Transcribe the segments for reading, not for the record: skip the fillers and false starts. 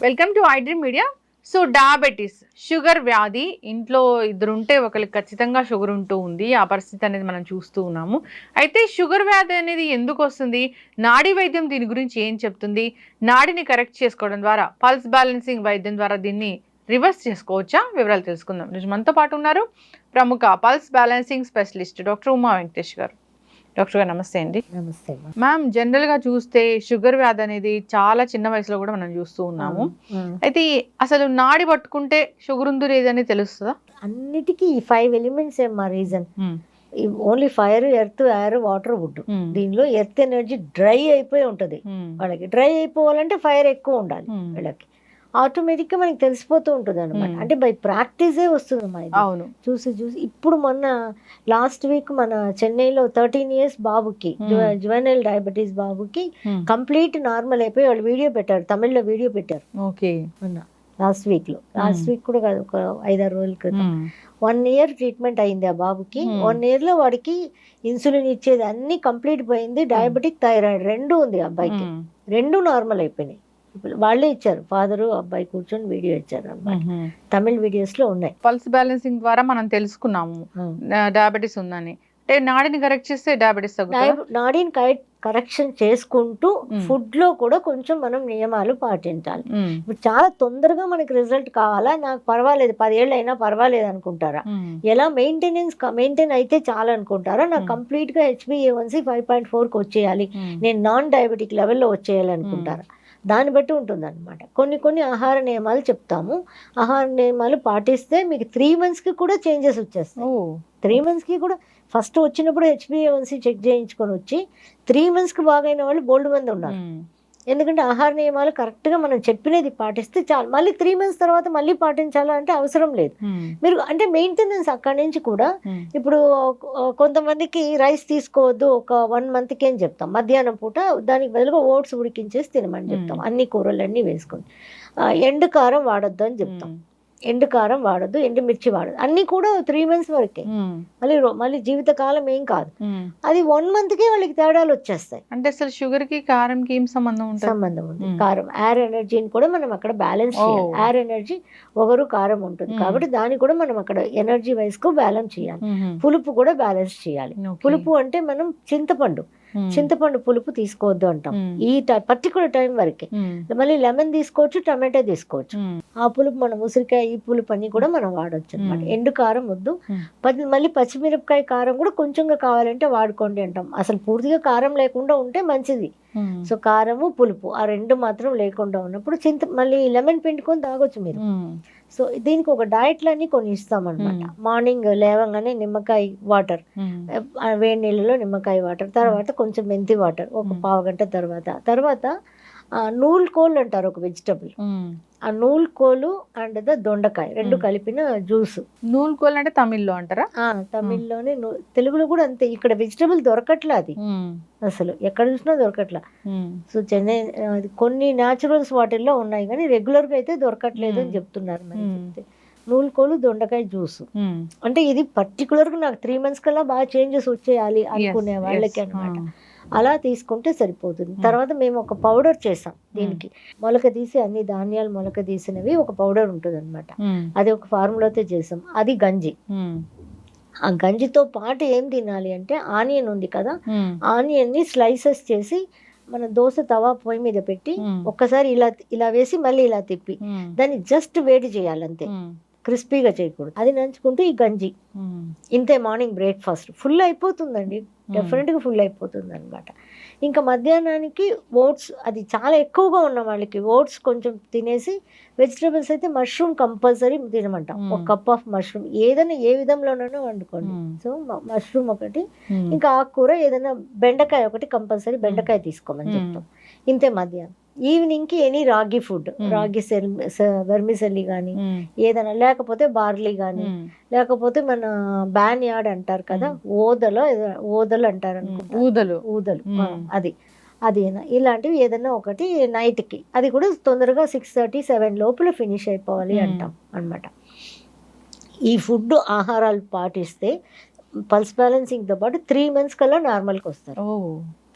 Welcome to iDream media. So diabetes, sugar వ్యాధి ఇంట్లో ఇద్దరుంటే ఒకరికి ఖచ్చితంగా షుగర్ ఉంటూ ఉంది. ఆ పరిస్థితి అనేది మనం చూస్తూ ఉన్నాము. అయితే షుగర్ వ్యాధి అనేది ఎందుకు వస్తుంది, నాడీ వైద్యం దీని గురించి ఏం చెప్తుంది, నాడిని కరెక్ట్ చేసుకోవడం ద్వారా, పల్స్ బ్యాలెన్సింగ్ వైద్యం ద్వారా దీన్ని రివర్స్ చేసుకోవచ్చా, వివరాలు తెలుసుకుందాం. ఈరోజు మనతో పాటు ఉన్నారు ప్రముఖ pulse balancing specialist doctor Uma Venkatesh గారు. డాక్టర్ గారు నమస్తే అండి. నమస్తే మ్యామ్. జనరల్గా చూస్తే షుగర్ వ్యాధి అనేది చాలా చిన్న వయసులో కూడా మనం చూస్తూ ఉన్నాము. అయితే అసలు నాడి పట్టుకుంటే షుగర్ ఉందో లేదని తెలుస్తుందా? అన్నిటికీ ఈ 5 ఎలిమెంట్స్ మా reason. Only fire, earth, air, water, wood. దీనిలో ఎర్త్ ఎనర్జీ డ్రై అయిపోయి ఉంటది. వాళ్ళకి డ్రై అయిపోవాలంటే ఫైర్ ఎక్కువ ఉండాలి. వీళ్ళకి ఆటోమేటిక్ గా మనకి తెలిసిపోతూ ఉంటుంది అనమాట. అంటే బై ప్రాక్టీసే వస్తుంది మా ఇది. చూసి ఇప్పుడు మొన్న లాస్ట్ వీక్ మన చెన్నైలో 13 years బాబుకి, జువెనైల్ డయాబెటీస్ బాబుకి కంప్లీట్ నార్మల్ అయిపోయి వాళ్ళు వీడియో పెట్టారు, తమిళ్లో వీడియో పెట్టారు. మొన్న లాస్ట్ వీక్ కూడా కాదు, ఒక 5-6 రోజుల క్రితం. 1 year ట్రీట్మెంట్ అయింది ఆ బాబుకి. 1 year లో వాడికి ఇన్సులిన్ ఇచ్చేది అన్ని కంప్లీట్ పోయింది. డయాబెటిక్, థైరాయిడ్ 2 ఉంది అబ్బాయికి. 2 నార్మల్ అయిపోయినాయి. వాళ్ళే ఇచ్చారు, ఫాదరు అబ్బాయి కూర్చొని వీడియో ఇచ్చారు అన్నమాట. తమిళ్ వీడియోస్ లో ఉన్నాయి. పల్స్ బ్యాలెన్సింగ్ ద్వారా మనం తెలుసుకున్నాము డయాబెటీస్ ఉందని. అంటే నాడిని కరెక్ట్ చేస్తే డయాబెటీస్ తగ్గుతుంది. నాడిని కరెక్షన్ చేసుకుంటూ ఫుడ్ లో కూడా కొంచెం మనం నియమాలు పాటించాలి. ఇప్పుడు చాలా తొందరగా మనకి రిజల్ట్ కావాలా, నాకు పర్వాలేదు 10 ఏళ్ళు అయినా పర్వాలేదు అనుకుంటారా, ఎలా మెయింటైన్ అయితే చాలా అనుకుంటారా, నాకు కంప్లీట్ గా HbA1c 5.4కి వచ్చేయాలి, నేను నాన్ డయాబెటిక్ లెవెల్లో వచ్చేయాలి అనుకుంటారా, దాన్ని బట్టి ఉంటుంది అనమాట. కొన్ని ఆహార నియమాలు చెప్తాము. ఆహార నియమాలు పాటిస్తే మీకు 3 monthsకి కూడా చేంజెస్ వచ్చేస్తాయి. 3 monthsకి కూడా ఫస్ట్ వచ్చినప్పుడు HbA1c చెక్ చేయించుకొని వచ్చి 3 monthsకి బాగైన వాళ్ళు బోల్డ్ మంది ఉన్నారు. ఎందుకంటే ఆహార నియమాలు కరెక్ట్గా మనం చెప్పినది పాటిస్తే చాలు. మళ్ళీ 3 months తర్వాత మళ్ళీ పాటించాలంటే అవసరం లేదు. మీరు అంటే మెయింటెనెన్స్ అక్కడి నుంచి కూడా. ఇప్పుడు కొంతమందికి రైస్ తీసుకోవద్దు ఒక 1 monthకి అని చెప్తాం. మధ్యాహ్నం పూట దానికి బదులుగా ఓట్స్ ఉడికించేసి తినమని చెప్తాం, అన్ని కూరలన్నీ వేసుకొని. ఎండు కారం వాడొద్దు అని చెప్తాం. ఎండు కారం వాడద్దు, ఎండుమిర్చి వాడద్దు, అన్ని కూడా 3 months వరకే. మళ్ళీ జీవితకాలం ఏం కాదు. అది 1 monthకే వాళ్ళకి తేడాలు వచ్చేస్తాయి. అంటే అసలు షుగర్ కి కారం కి ఏం సంబంధం ఉంది? కారం ఎయిర్ ఎనర్జీని కూడా మనం అక్కడ బ్యాలెన్స్ చేయాలి. ఎయిర్ ఎనర్జీ ఒకరు కారం ఉంటుంది కాబట్టి దాన్ని కూడా మనం అక్కడ ఎనర్జీ వైజ్ కు బ్యాలెన్స్ చేయాలి. పులుపు కూడా బ్యాలెన్స్ చేయాలి. పులుపు అంటే మనం చింతపండు పులుపు తీసుకోవద్దు అంటాం ఈ పర్టికులర్ టైం వరకే. మళ్ళీ లెమన్ తీసుకోవచ్చు, టమాటో తీసుకోవచ్చు. ఆ పులుపు మనం ఉసిరికాయ, ఈ పులుపు అన్ని కూడా మనం వాడవచ్చు అనమాట. ఎండు కారం వద్దు. మళ్ళీ పచ్చిమిరపకాయ కారం కూడా కొంచెంగా కావాలంటే వాడుకోండి అంటాం. అసలు పూర్తిగా కారం లేకుండా ఉంటే మంచిది. సో కారము, పులుపు ఆ 2 మాత్రం లేకుండా ఉన్నప్పుడు మళ్ళీ లెమన్ పిండుకొని తాగొచ్చు మీరు. సో దీనికి ఒక డైట్లన్నీ కొన్ని ఇస్తామన్నమాట. మార్నింగ్ లేవగానే నిమ్మకాయ వాటర్, వేడి నీళ్ళలో నిమ్మకాయ వాటర్, తర్వాత కొంచెం మెంతి వాటర్ ఒక 1/2 గంట తర్వాత నూల్ కోల్ అంటారు ఒక వెజిటబుల్. ఆ నూల్ కోలు అండ్ దొండకాయ 2 కలిపిన జ్యూస్. నూల్ కోల్ అంటే తమిళ్లో అంటారా? తమిళ్లోనే, తెలుగులో కూడా అంతే. ఇక్కడ వెజిటబుల్ దొరకట్లా, అది అసలు ఎక్కడ చూసినా దొరకట్లా. సో చెన్నై కొన్ని న్యాచురల్స్ వాటిల్లో ఉన్నాయి కానీ రెగ్యులర్ గా అయితే దొరకట్లేదు అని చెప్తున్నారు. మరి చెప్తే నూలుకోలు, దొండకాయ జ్యూస్. అంటే ఇది పర్టికులర్ గా నాకు 3 months కల్లా బాగా చేంజెస్ వచ్చేయాలి అనుకునే వాళ్ళకి అనమాట. అలా తీసుకుంటే సరిపోతుంది. తర్వాత మేము ఒక పౌడర్ చేసాం దీనికి. మొలక తీసి అన్ని ధాన్యాలు మొలక తీసినవి ఒక పౌడర్ ఉంటుంది అనమాట. అది ఒక ఫార్ములాతో చేసాం. అది గంజి. ఆ గంజితో పాటు ఏం తినాలి అంటే ఆనియన్ ఉంది కదా, ఆనియన్ ని స్లైసెస్ చేసి మన దోశ తవా పొయ్యి మీద పెట్టి ఒక్కసారి ఇలా వేసి మళ్ళీ ఇలా తిప్పి దాన్ని జస్ట్ వేడి చేయాలంతే, క్రిస్పీగా చేయకూడదు. అది నంచుకుంటూ ఈ గంజి ఇంతే మార్నింగ్ బ్రేక్ఫాస్ట్. ఫుల్ అయిపోతుందండి, డెఫినెట్గా ఫుల్ అయిపోతుంది అనమాట. ఇంకా మధ్యాహ్నానికి ఓట్స్, అది చాలా ఎక్కువగా ఉన్న వాళ్ళకి ఓట్స్ కొంచెం తినేసి, వెజిటబుల్స్ అయితే మష్రూమ్ కంపల్సరీ తినమంటాం. ఒక కప్ ఆఫ్ మష్రూమ్ ఏదైనా ఏ విధంలోనైనా వండుకోండి. సో మష్రూమ్ ఒకటి, ఇంకా ఆకుకూర ఏదైనా, బెండకాయ ఒకటి కంపల్సరీ, బెండకాయ తీసుకోమని చెప్తాం. ఇంతే మధ్యాహ్నం. ఈవినింగ్కి ఎనీ రాగి ఫుడ్, రాగి వెర్మిసెల్లి కానీ ఏదైనా, లేకపోతే బార్లీ కానీ, లేకపోతే మన బ్యాన్ యార్డ్ అంటారు కదా, ఓదలు అంటారు అనుకుంటా, ఊదలు అది ఇలాంటివి ఏదైనా ఒకటి నైట్కి. అది కూడా తొందరగా 6:30-7 లోపల ఫినిష్ అయిపోవాలి అంటాం అనమాట. ఈ ఫుడ్ ఆహారాలు పాటిస్తే పల్స్ బ్యాలెన్సింగ్తో పాటు 3 months కల్లా నార్మల్కి వస్తారు. ఓ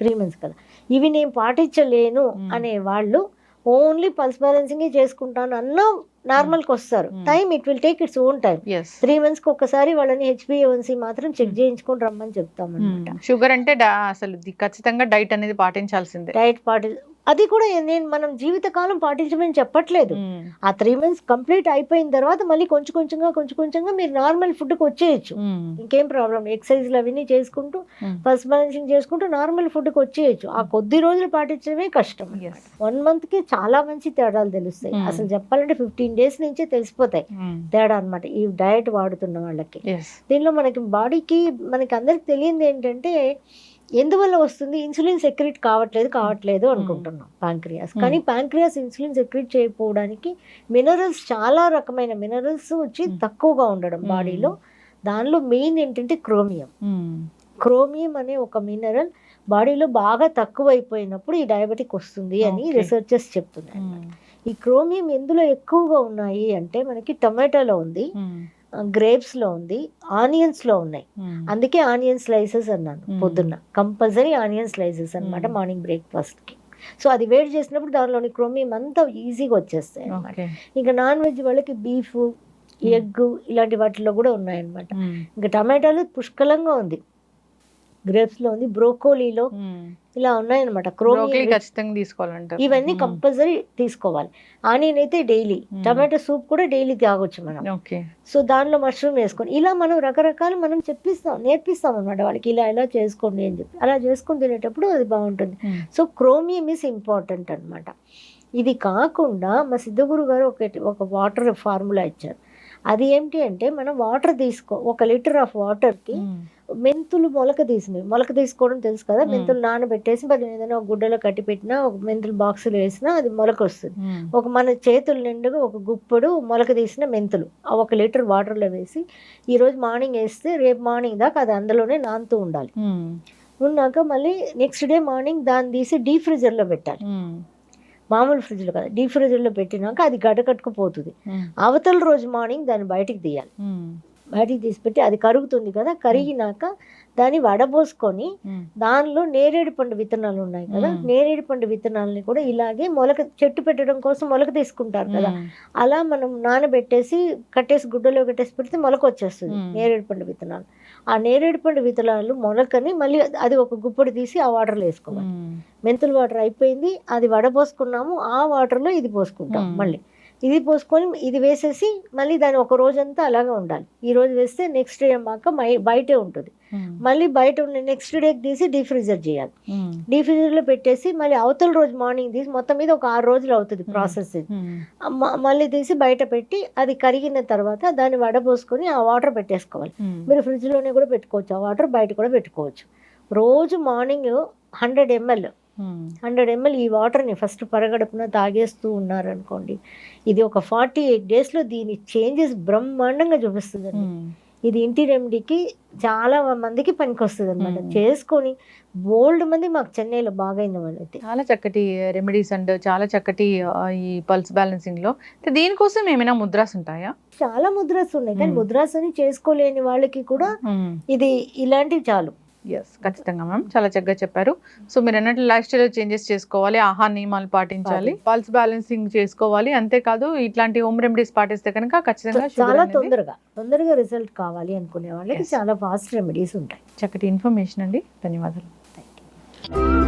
3 months కల్లా. ఇవి నేను పాటించలేను అనే వాళ్ళు ఓన్లీ పల్స్ బ్యాలెన్సింగే చేసుకుంటాను అన్న నార్మల్కి వస్తారు. Time it will take its own time. 3 monthsకి ఒక్కసారి వాళ్ళని HbA1c మాత్రం చెక్ చేయించుకొని రమ్మని చెప్తాం అనమాట. షుగర్ అంటే అసలు ఖచ్చితంగా డైట్ అనేది పాటించాల్సిందే. డైట్ అది కూడా మనం జీవితకాలం పాటించమని చెప్పట్లేదు. ఆ 3 months కంప్లీట్ అయిపోయిన తర్వాత మళ్ళీ కొంచెం కొంచెంగా మీరు నార్మల్ ఫుడ్కి వచ్చేయచ్చు. ఇంకేం ప్రాబ్లం. ఎక్సర్సైజ్లు అవన్నీ చేసుకుంటూ పల్స్ బ్యాలెన్సింగ్ చేసుకుంటూ నార్మల్ ఫుడ్కి వచ్చేయచ్చు. ఆ కొద్ది రోజులు పాటించడమే కష్టం. 1 monthకి చాలా మంచి తేడాలు తెలుస్తాయి. అసలు చెప్పాలంటే 15 days నుంచే తెలిసిపోతాయి తేడా అనమాట ఈ డయట్ వాడుతున్న వాళ్ళకి. దీనిలో మనకి బాడీకి మనకి అందరికి తెలియంది ఏంటంటే ఎందువల్ల వస్తుంది, ఇన్సులిన్ సెక్రెట్ కావట్లేదు అనుకుంటున్నాం ప్యాంక్రియాస్. కానీ ప్యాంక్రియాస్ ఇన్సులిన్ సెక్రెట్ చేయకపోవడానికి మినరల్స్, చాలా రకమైన మినరల్స్ వచ్చి తక్కువగా ఉండడం బాడీలో. దానిలో మెయిన్ ఏంటంటే క్రోమియం అనే ఒక మినరల్ బాడీలో బాగా తక్కువ అయిపోయినప్పుడు ఈ డయాబెటిక్ వస్తుంది అని రీసెర్చర్స్ చెప్తున్నారు. ఈ క్రోమియం ఎందులో ఎక్కువగా ఉన్నాయి అంటే మనకి టొమాటోలో ఉంది, గ్రేప్స్లో ఉంది, ఆనియన్స్లో ఉన్నాయి. అందుకే ఆనియన్ స్లైసెస్ అన్నాను పొద్దున్న. కంపల్సరీ ఆనియన్ స్లైసెస్ అనమాట మార్నింగ్ బ్రేక్ఫాస్ట్కి. సో అది వేడి చేసినప్పుడు దానిలోని క్రోమియం అంతా ఈజీగా వచ్చేస్తాయి అనమాట. ఇంకా నాన్ వెజ్ వాళ్ళకి బీఫ్, ఎగ్ ఇలాంటి వాటిలో కూడా ఉన్నాయన్నమాట. ఇంకా టమాటాలు పుష్కలంగా ఉంది, గ్రేప్స్లో ఉంది, బ్రోకోలీలో ఇలా ఉన్నాయన్నమాట. క్రోమియం ఖచ్చితంగా తీసుకోవాలంటారు. ఇవన్నీ కంపల్సరీ తీసుకోవాలి. ఆనియన్ అయితే డైలీ, టమాటో సూప్ కూడా డైలీ తాగొచ్చు మనం. సో దానిలో మష్రూమ్ వేసుకొని ఇలా మనం రకరకాలు మనం నేర్పిస్తాం అనమాట వాళ్ళకి. ఇలా చేసుకోండి అని చెప్పి అలా చేసుకొని తినేటప్పుడు అది బాగుంటుంది. సో క్రోమియం ఈజ్ ఇంపార్టెంట్ అనమాట. ఇది కాకుండా మా సిద్ధగురు గారు ఒక వాటర్ ఫార్ములా ఇచ్చారు. అది ఏంటి అంటే మనం వాటర్ 1 liter ఆఫ్ వాటర్కి మెంతులు మొలక తీసుకోవడం తెలుసు కదా. మెంతులు నానబెట్టేసి ఏదైనా ఒక గుడ్డలో కట్టి పెట్టినా, ఒక మెంతులు బాక్సులు వేసినా అది మొలక వస్తుంది. మన చేతుల నిండుగా ఒక గుప్పడు మొలక తీసిన మెంతులు ఆ 1 liter వాటర్లో వేసి ఈరోజు మార్నింగ్ వేస్తే రేపు మార్నింగ్ దాకా అది అందులోనే నానుతూ ఉండాలి. ఉన్నాక మళ్ళీ నెక్స్ట్ డే మార్నింగ్ దాన్ని తీసి డీప్ ఫ్రీజర్లో పెట్టాలి. మామూలు ఫ్రిడ్జ్లో కదా, డీప్ ఫ్రీజర్లో పెట్టినాక అది గడ్డకట్టుకుపోతుంది. అవతల రోజు మార్నింగ్ దాన్ని బయటికి తీయాలి. బయటికి తీసి పెట్టి అది కరుగుతుంది కదా, కరిగినాక దాన్ని వడబోసుకొని దానిలో నేరేడు పండు విత్తనాలు ఉన్నాయి కదా, నేరేడు పండు విత్తనాలని కూడా ఇలాగే చెట్టు పెట్టడం కోసం మొలక తీసుకుంటారు కదా, అలా మనం నానబెట్టేసి గుడ్డలో కట్టేసి పెడితే మొలక వచ్చేస్తుంది నేరేడు పండు విత్తనాలు. ఆ నేరేడు పండు విత్తనాలు మొలకని మళ్ళీ అది ఒక గుప్పడి తీసి ఆ వాటర్లో వేసుకోవాలి. మెంతుల వాటర్ అయిపోయింది, అది వడపోసుకున్నాము, ఆ వాటర్లో ఇది పోసుకుంటాం. మళ్ళీ ఇది పోసుకొని ఇది వేసేసి మళ్ళీ దాన్ని ఒక రోజంతా అలాగే ఉండాలి. ఈ రోజు వేస్తే నెక్స్ట్ డే అమ్మాక బయటే ఉంటుంది. మళ్ళీ బయట ఉండే నెక్స్ట్ డేకి తీసి డీప్ ఫ్రీజర్ చేయాలి. డీప్ ఫ్రీజర్లో పెట్టేసి మళ్ళీ అవతల రోజు మార్నింగ్ తీసి మొత్తం మీద ఒక 6 రోజులు అవుతుంది ప్రాసెస్. మళ్ళీ తీసి బయట పెట్టి అది కరిగిన తర్వాత దాన్ని వడపోసుకొని ఆ వాటర్ పెట్టేసుకోవాలి. మీరు ఫ్రిడ్జ్లోనే కూడా పెట్టుకోవచ్చు, ఆ వాటర్ బయట కూడా పెట్టుకోవచ్చు. రోజు మార్నింగ్ 100 ml ఈ వాటర్ని ఫస్ట్ పరగడుపున తాగేస్తూ ఉన్నారనుకోండి, ఇది ఒక 48 daysలో దీని చేంజెస్ బ్రహ్మాండంగా చూపిస్తుందండి. ఇది ఇంటి రెమెడీకి చాలా మందికి పనికొస్తుంది అనమాట. చేసుకొని బోల్డ్ మంది మాకు చెన్నైలో బాగైన వాళ్ళు అయితే. చాలా చక్కటి రెమెడీస్ అండ్ చాలా చక్కటి ఈ పల్స్ బ్యాలెన్సింగ్ లో. దీనికోసం ఏమైనా ముద్రాస్ ఉంటాయా? చాలా ముద్రాస్ ఉన్నాయి, కానీ ముద్రాస్ అని చేసుకోలేని వాళ్ళకి కూడా ఇది ఇలాంటివి చాలు. ఎస్, ఖచ్చితంగా మ్యామ్, చాలా చక్కగా చెప్పారు. సో మీరు అన్నట్లు లైఫ్ స్టైల్ చేంజెస్ చేసుకోవాలి, ఆహార నియమాలు పాటించాలి, పల్స్ బ్యాలెన్సింగ్ చేసుకోవాలి. అంతేకాదు ఇట్లాంటి హోమ్ రెమెడీస్ పాటిస్తే కనుక ఖచ్చితంగా చాలా తొందరగా రిజల్ట్ కావాలి అనుకునే వాళ్ళకి చాలా ఫాస్ట్ రెమెడీస్ ఉంటాయి. చక్కటి ఇన్ఫర్మేషన్ అండి, ధన్యవాదాలు. Thank you.